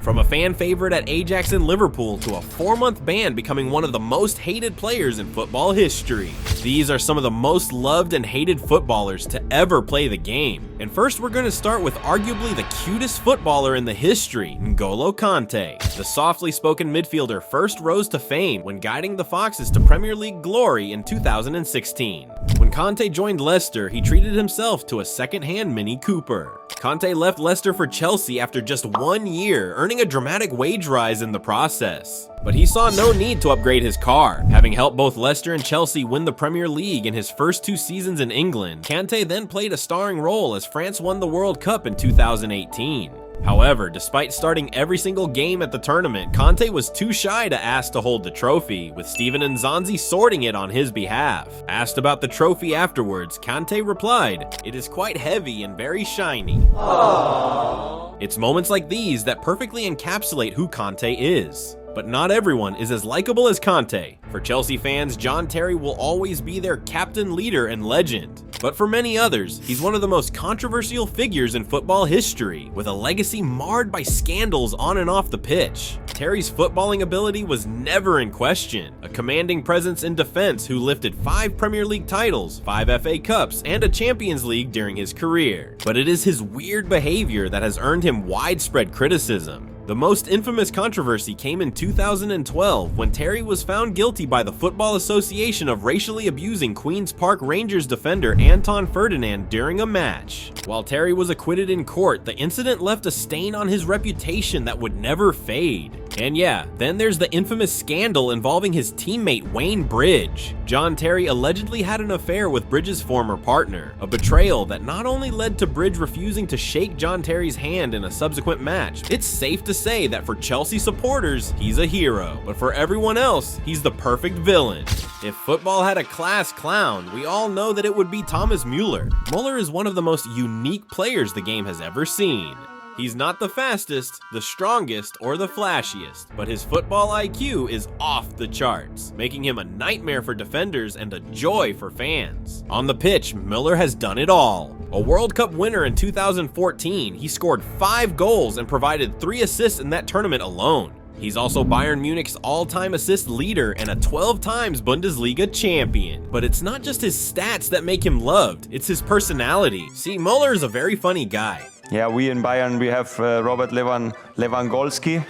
From a fan favorite at Ajax and Liverpool to a 4-month ban becoming one of the most hated players in football history. These are some of the most loved and hated footballers to ever play the game. And first we're going to start with arguably the cutest footballer in the history, N'Golo Kanté. The softly spoken midfielder first rose to fame when guiding the Foxes to Premier League glory in 2016. When Kanté joined Leicester, he treated himself to a second-hand Mini Cooper. Kanté left Leicester for Chelsea after just 1 year, earning a dramatic wage rise in the process. But he saw no need to upgrade his car. Having helped both Leicester and Chelsea win the Premier League in his first 2 seasons in England, Kanté then played a starring role as France won the World Cup in 2018. However, despite starting every single game at the tournament, Kanté was too shy to ask to hold the trophy, with Steven Nzonzi sorting it on his behalf. Asked about the trophy afterwards, Kanté replied, "It is quite heavy and very shiny." Aww. It's moments like these that perfectly encapsulate who Kanté is. But not everyone is as likable as Kanté. For Chelsea fans, John Terry will always be their captain, leader, and legend. But for many others, he's one of the most controversial figures in football history, with a legacy marred by scandals on and off the pitch. Terry's footballing ability was never in question, a commanding presence in defense who lifted 5 Premier League titles, 5 FA Cups, and a Champions League during his career. But it is his weird behavior that has earned him widespread criticism. The most infamous controversy came in 2012 when Terry was found guilty by the Football Association of racially abusing Queen's Park Rangers defender Anton Ferdinand during a match. While Terry was acquitted in court, the incident left a stain on his reputation that would never fade. And yeah, then there's the infamous scandal involving his teammate Wayne Bridge. John Terry allegedly had an affair with Bridge's former partner, a betrayal that not only led to Bridge refusing to shake John Terry's hand in a subsequent match. It's safe to say that for Chelsea supporters, he's a hero, but for everyone else, he's the perfect villain. If football had a class clown, we all know that it would be Thomas Müller. Müller is one of the most unique players the game has ever seen. He's not the fastest, the strongest, or the flashiest, but his football IQ is off the charts, making him a nightmare for defenders and a joy for fans. On the pitch, Müller has done it all. A World Cup winner in 2014, he scored 5 goals and provided 3 assists in that tournament alone. He's also Bayern Munich's all-time assist leader and a 12 times Bundesliga champion. But it's not just his stats that make him loved, it's his personality. See, Müller is a very funny guy. Yeah, we in Bayern, we have Robert Lewandowski.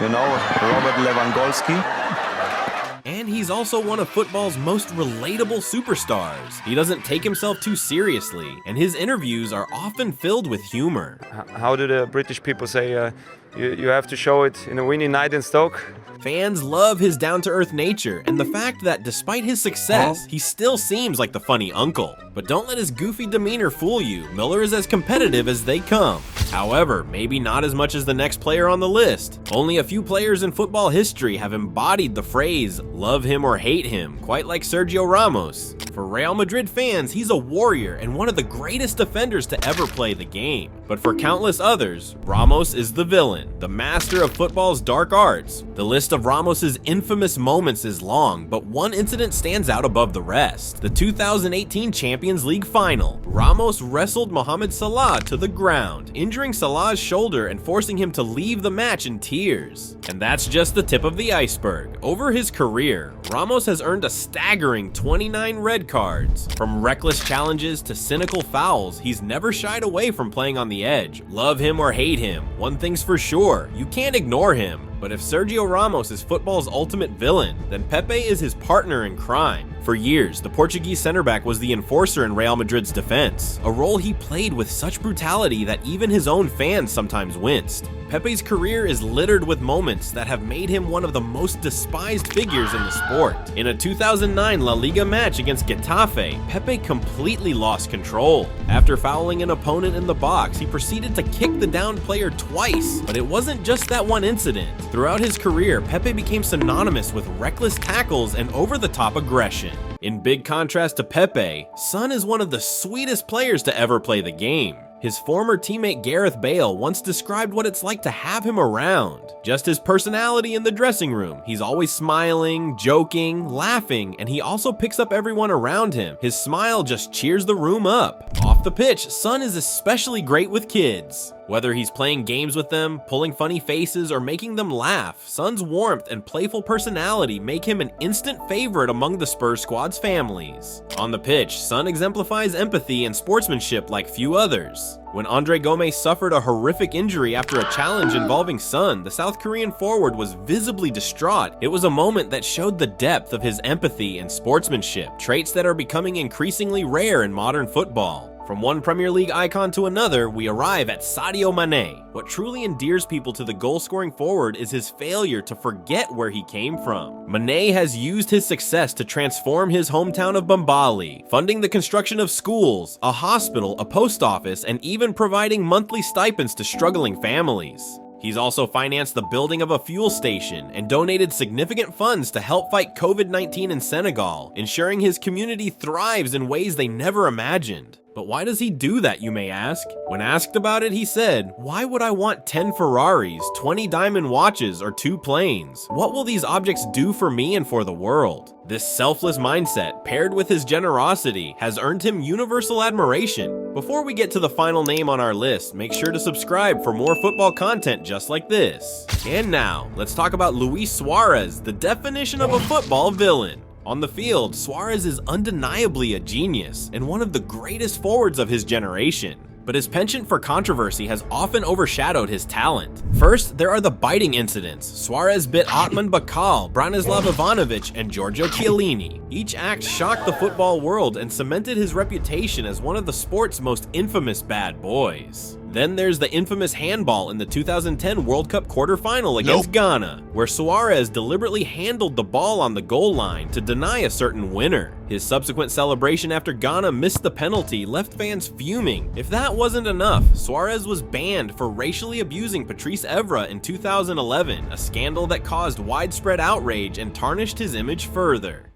You know, Robert Lewandowski. And he's also one of football's most relatable superstars. He doesn't take himself too seriously, and his interviews are often filled with humor. How do the British people say, you have to show it in a windy night in Stoke? Fans love his down-to-earth nature and the fact that despite his success, he still seems like the funny uncle. But don't let his goofy demeanor fool you. Müller is as competitive as they come. However, maybe not as much as the next player on the list. Only a few players in football history have embodied the phrase, love him or hate him, quite like Sergio Ramos. For Real Madrid fans, he's a warrior and one of the greatest defenders to ever play the game. But for countless others, Ramos is the villain, the master of football's dark arts. The list of Ramos's infamous moments is long, but one incident stands out above the rest. The 2018 Champions League final. Ramos wrestled Mohamed Salah to the ground, injuring Salah's shoulder and forcing him to leave the match in tears. And that's just the tip of the iceberg. Over his career, Ramos has earned a staggering 29 red cards. From reckless challenges to cynical fouls, he's never shied away from playing on the edge. Love him or hate him, one thing's for sure, you can't ignore him. But if Sergio Ramos is football's ultimate villain, then Pepe is his partner in crime. For years, the Portuguese center-back was the enforcer in Real Madrid's defense, a role he played with such brutality that even his own fans sometimes winced. Pepe's career is littered with moments that have made him one of the most despised figures in the sport. In a 2009 La Liga match against Getafe, Pepe completely lost control. After fouling an opponent in the box, he proceeded to kick the downed player twice. But it wasn't just that one incident. Throughout his career, Pepe became synonymous with reckless tackles and over-the-top aggression. In big contrast to Pepe, Son is one of the sweetest players to ever play the game. His former teammate Gareth Bale once described what it's like to have him around. Just his personality in the dressing room. He's always smiling, joking, laughing, and he also picks up everyone around him. His smile just cheers the room up. Off the pitch, Son is especially great with kids. Whether he's playing games with them, pulling funny faces, or making them laugh, Son's warmth and playful personality make him an instant favorite among the Spurs squad's families. On the pitch, Son exemplifies empathy and sportsmanship like few others. When Andre Gomes suffered a horrific injury after a challenge involving Son, the South Korean forward was visibly distraught. It was a moment that showed the depth of his empathy and sportsmanship, traits that are becoming increasingly rare in modern football. From one Premier League icon to another, we arrive at Sadio Mané. What truly endears people to the goal-scoring forward is his failure to forget where he came from. Mané has used his success to transform his hometown of Bambali, funding the construction of schools, a hospital, a post office, and even providing monthly stipends to struggling families. He's also financed the building of a fuel station and donated significant funds to help fight COVID-19 in Senegal, ensuring his community thrives in ways they never imagined. But why does he do that, you may ask? When asked about it, he said, "Why would I want 10 Ferraris, 20 diamond watches, or 2 planes? What will these objects do for me and for the world?" This selfless mindset, paired with his generosity, has earned him universal admiration. Before we get to the final name on our list, make sure to subscribe for more football content just like this. And now, let's talk about Luis Suárez, the definition of a football villain. On the field, Suárez is undeniably a genius and one of the greatest forwards of his generation. But his penchant for controversy has often overshadowed his talent. First, there are the biting incidents. Suárez bit Otman Bakal, Branislav Ivanovic, and Giorgio Chiellini. Each act shocked the football world and cemented his reputation as one of the sport's most infamous bad boys. Then there's the infamous handball in the 2010 World Cup quarterfinal against Ghana, where Suárez deliberately handled the ball on the goal line to deny a certain winner. His subsequent celebration after Ghana missed the penalty left fans fuming. If that wasn't enough, Suárez was banned for racially abusing Patrice Evra in 2011, a scandal that caused widespread outrage and tarnished his image further.